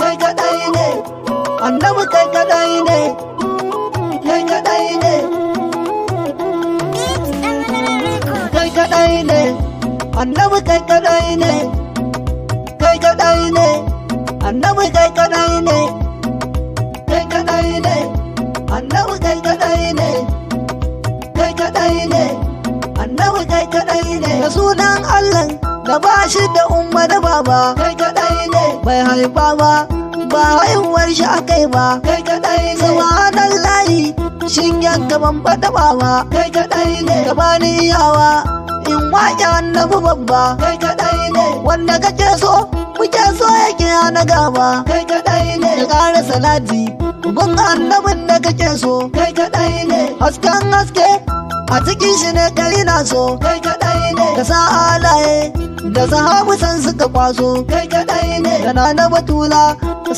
kai kadai ne, annabi kai kadai ne, kai kadai ne, kai kadai ne, annabi kai kadai ne, kai kadai ne, annabi kai kadai ne, kai kadai ne, annabi kai kadai ne, kai kadai ne, annabi kai kadai ne. Da sunan Allah da ba shi da umma da baba, kai kadai ne, bai haifa ba haihuwar shi akai ba, kai kadai ne. Subhanallahi shin yanka ban fada ba, kai kadai ne. Gabani yawa in waƙe annabi babba, kai kadai ne. Wanda kake so muke so yake hana gaba, kai kadai ne. Da ƙara salati bin annabin da kake so, kai kadai ne. Hasken haske a cikin shi ne kai na so, kai kadai ne. Ka sa alaye da sahabu san suka kwaso, kai kadai ne. Da na batula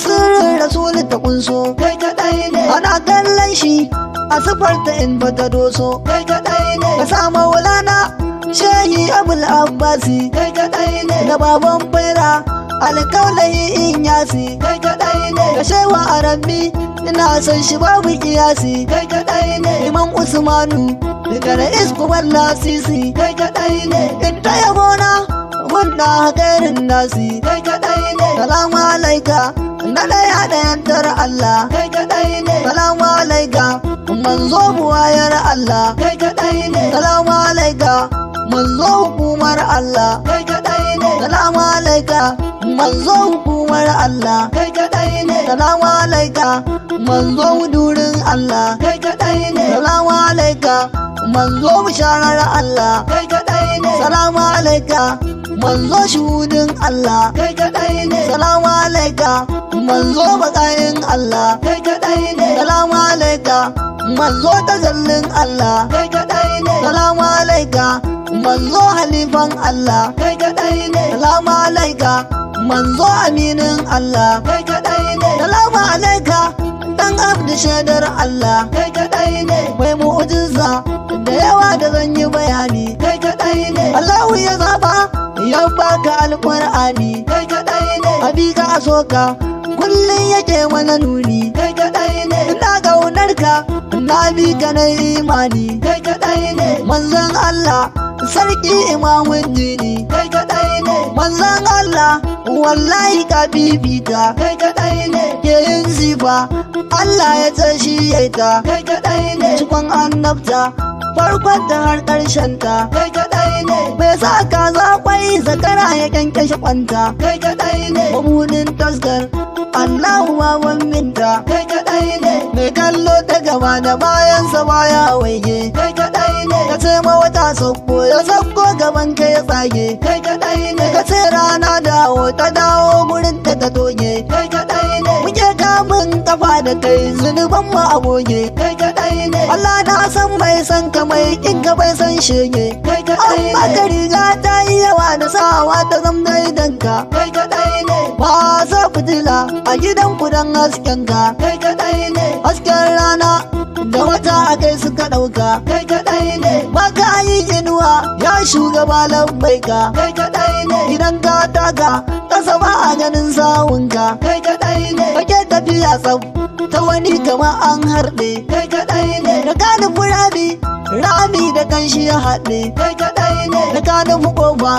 sirrin rasulun ta kunso, kai kadai ne. Ana kallon shi a sifarta in bata doso, kai kadai ne. Ka sa maulana shehi abul abbasi, kai kadai ne. Da baban baira alkaulayi in yasi, kai kadai ne. Ka shewa arabi ina son shi babu kiyasi, kai kadai ne. Imam usmanu daga ra'is kuma lasisi, kai kadai ne. In ta yabona gunda gairin nasi, kai kadai ne. Salamu alaika na daya da yantar Allah, kai kadai ne. Salamu alaika manzo buwayar Allah, kai kadai ne. Salamu alaika manzo hukumar Allah, kai kadai ne. Salamu alaika manzo hukumar Allah, kai kadai ne. Salamu alaika manzo durin Allah, kai kadai ne. Salamu alaika manzo bisharar Allah, kai kadai ne. Salamu alaika manzo shuhudin Allah, kai kadai ne. Salamu alaika manzo bakayin Allah, kai kadai ne. Salamu alaika manzo tazallin Allah, kai kadai ne. Salamu alaika manzo halifan Allah, kai kadai ne. Salamu alaika manzo aminin Allah, kai kadai ne. Salamu alaika dan abdu shaidar Allah, kai kadai ne. Mai mu'jiza da yawa da zan yi bayani, kai kadai ne. Allahu ya zaba ya baka alqur'ani, kai kadai ne. Habika asoka kullun yake mana nuni, kai kadai ne. Ina gaunarka na bi ka na imani, kai kadai ne. Manzon Allah sarki imamun dini, kai kadai ne. Manzon Allah wallahi ka bibita, kai kadai ne. Ke yin sifa Allah ya tashi ya ta, kai kadai ne. Cikon annabta farkon ta har ƙarshen ta, kai kadai ne. Bai sa kaza kwai zakara ya kyankyashe kwanta, kai kadai ne. Mabudin taskar Allahu wawan minta, kai kadai ne. Mai kallo ta gaba da bayansa baya waige, kai kadai ne. Ka ce mawata sauko ya sauko gaban ka ya tsage, kai kadai ne. Ka ce rana dawo ta dawo gurin ta ta toge, kai kadai ne. Muke kamun kafa da kai zunuban mu a goge, kai kadai ne. Allah na san mai san ka mai kin ka bai san shege, kai kadai ne. Amma ka riga ta yi yawa da sawa ta zamna idan ka, kai kadai ne. Ba sa fitila a gidan ku dan hasken ka, kai kadai ne. Hasken rana da wata a kai suka ɗauka, kai kadai ne. Baka yi inuwa ya shugaba labbaika, kai kadai ne. Idan ka taka ƙasa ba a ganin sawunka, kai kadai ne. Kake tafiya tsaf ta wani kama an harɗe, kai kadai ne. Da kanin furami rami da kanshi ya haɗe, kai kadai ne. Da kanin ƙofa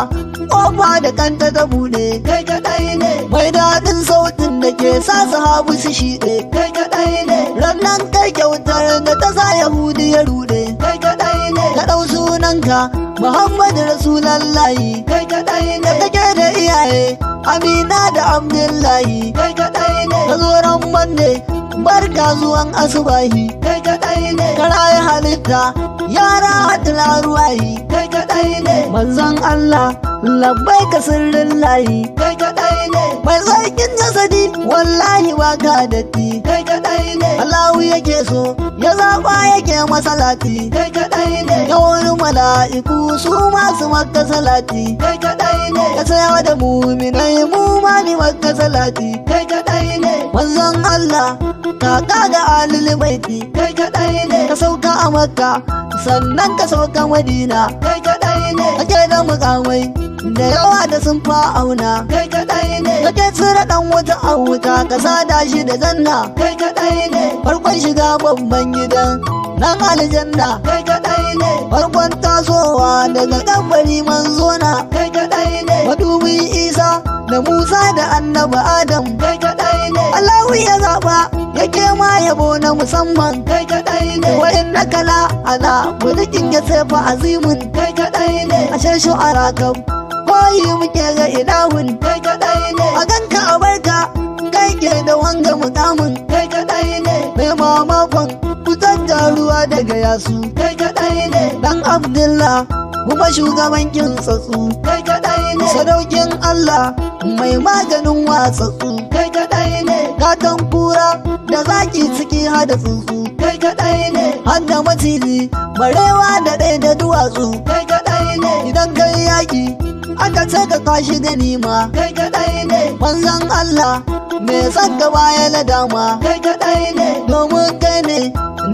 da kanta ta buɗe, kai kadai ne. Mai daɗin sautin da ke sa sahabu su shiɗe, kai kadai ne. Rannan kai kyautar da ta sa Yahudi ya ruɗe, kai kadai ne. Ka ɗau sunanka Muhammadu Rasulallahi, kai kadai ne. Kake da iyaye Amina da Abdullahi, kai kadai ne. Ka zo ran barka zuwan asubahi, kai kadai ne. Ka raye halitta yara hadila ruwahi, kai kadai ne. Manzon Allah labbai ka sirrin layi, kai kadai ne. Mai sarkin jasadi wallahi ba ka datti, kai kadai ne. Allahu yake so ya zaba yake masalati, kai kadai ne. Ya wani mala'iku su masu makka salati, kai kadai ne. Ka tsaya da muminai mu ma ni makka salati, kai kadai ne. Manzon Allah kaka da alil baiti, kai kadai ne. Ka sauka a makka sannan ka sauka madina, kai kadai ne. Kake da mukamai da yawa da sun fa'auna, kai kadai ne. Ka kake tsira dan wuta a wuta ka sada shi da janna kai kadai ne farkon shiga babban gidan nan aljanna kai kadai ne farkon tasowa daga kabari manzona kai kadai ne madubi Isa da Musa da annabi Adam kai kadai ne Allahu ya zaba yake ma yabo na musamman kai kadai ne wa innaka la ala mulkin ya sefa azimun kai kadai ne ashe shu'ara kam koyi muke ga ilahun kai kadai ne a ganka a barka kai ke da wanga mukamin kai kadai ne mai mamakon fitar da ruwa daga yasu kai kadai ne dan Abdullah kuma shugaban kin tsatsu kai kadai ne sadaukin Allah mai maganin watsatsu kai kadai ne gatan kura da zaki ciki hada tsuntsu kai kadai ne hada maciji barewa da ɗaya da duwatsu kai kadai ne idan kai yaki aka ce ka kashi ganima kai kadai ne manzon Allah me san ka baya na dama kai kadai ne domin kai ne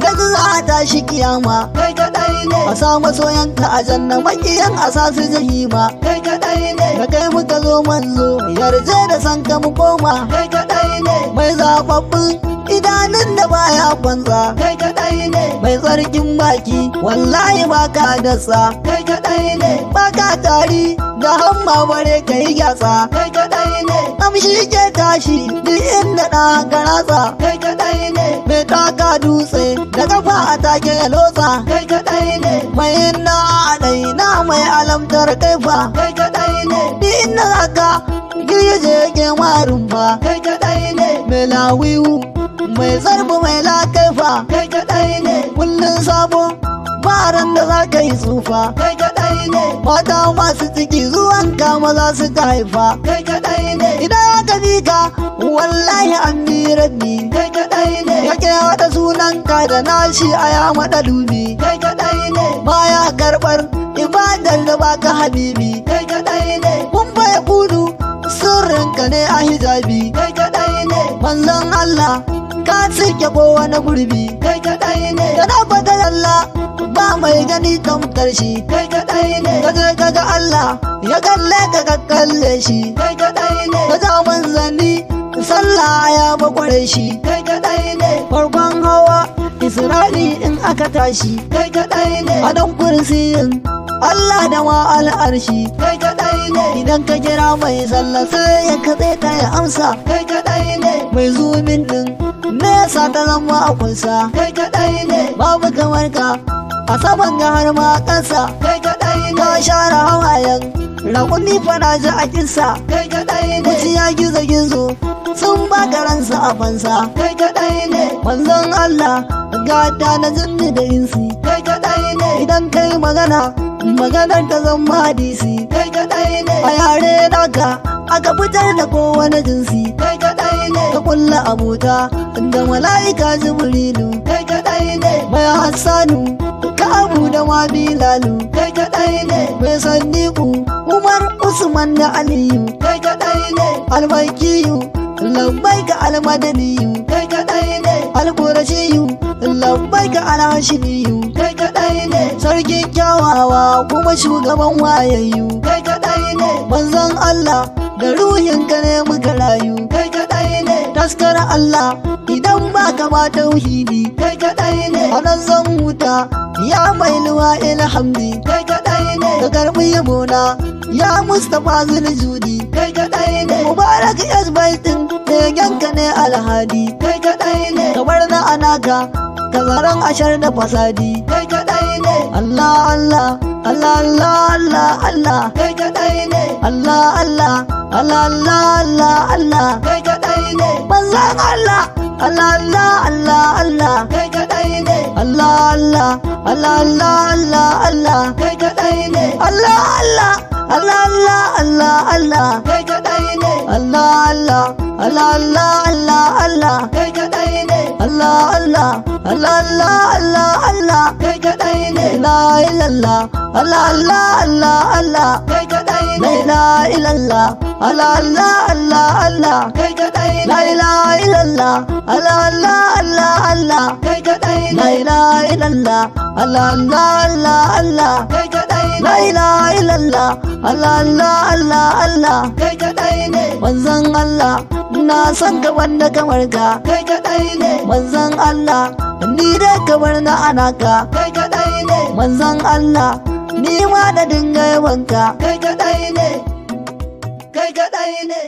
da za a tashi kiyama kai kadai ne a sa masoyanka a janna makiyan a sa su jahima kai kadai ne da kai muka zo manzo yarje da san ka mu koma kai kadai ne mai zababbin idanun da baya kwanza kai kadai ne mai tsarkin baki wallahi baka dasa kai kadai ne baka tari da hamma bare kai gyatsa kai kadai ne amshi ke tashi duk inda da garatsa kai kadai ne mai taka dutse da kafa a take ya lotsa kai kadai ne mai na dai na mai alamtar kaifa kai kadai ne duk inda zaka girje ke marin fa kai kadai ne mai lawiwu mai zarbu mai lakaifa kai kadai ne kullun sabo baran da za ka yi tsufa kai kadai ne mata masu ciki zuwan ka maza su ka haifa kai kadai ne idan aka bi ka wallahi an bi rabbi kai kadai ne yake wada sunan ka da nashi a ya mada dubi kai kadai ne baya karbar ibadar da baka habibi kai kadai ne kun bai kudu sirrinka ne a hijabi kai kadai ne manzon Allah ka cike kowane gurbi kai kadai ne kana fadar Allah ba mai gani tamkar shi kai kadai ne kaje kaga Allah ya kalle ka kalle shi kai kadai ne kaga manzanni sallah ya bakware shi kai kadai ne farkon hawa Isra'i in aka tashi kai kadai ne adan kursiyin Allah da ma al'arshi kai kadai ne idan ka kira mai sallah sai ya katse ta ya amsa kai kadai ne mai zumin din nesa ta zama a kunsa kai kadai ne babu kamar ka a saman ga har ma kansa kai kadai ne ka share hawayen rakuni fara ji a kinsa kai kadai ne ya gizo gizo sun baka ransa a fansa kai kadai ne manzon Allah gata na jinni da insi kai kadai ne idan kai maganar ta zama hadisi kai kadai ne a yare naka aka fitar da kowane jinsi kai kadai ne ka kulla abota da mala'ika jibrilu kai kadai ne mai hassanu ka abu da ma bilalu kai kadai ne mai sandiku Umar Usman da Aliyu kai kadai ne albakiyu labbai ka almadaniyu kai kadai ne alqurashiyu labbai ka alhashimiyu kai kadai ne sarkin kyawawa kuma shugaban wayayyu kai kadai ne manzon Allah da ruhin ka ne muka rayu kai kadai ne taskar Allah idan baka ba tauhidi kai kadai ne anan zan huta ya mai luwa ilhamdi kai kadai ne ka karbi yabona ya Mustapha Zuljudi kai kadai ne Mubarak Yasbaitin da yanka ne alhadi kai kadai ne kamar na anaka kazaran ashar da fasadi kai kadai ne Allah Allah Allah Allah Allah Allah kai kadai ne Allah Allah Allah Allah Allah Allah kai kadai ne manzon Allah Allah Allah Allah Allah kai kadai ne Allah Allah Allah Allah Allah Allah kai kadai ne Allah Allah Allah Allah Allah Allah kai kadai ne Allah Allah Allah Allah Allah Allah kai kadai ne Allah Allah Allah Allah Allah Allah kai kadai ne la ilallah Allah Allah Allah Allah kai kadai ne la ilallah Allah Allah Allah Allah kai kadai ne la ilaha illallah Allah Allah Allah Allah kai kadai ne la ilaha illallah Allah Allah Allah Allah kai kadai ne la ilaha illallah Allah Allah Allah Allah kai kadai ne manzon Allah na san ka wanda kamar ka kai kadai ne manzon Allah ni da kamar na anaka kai kadai ne manzon Allah ni ma da dinga yawanka kai kadai ne kai kadai ne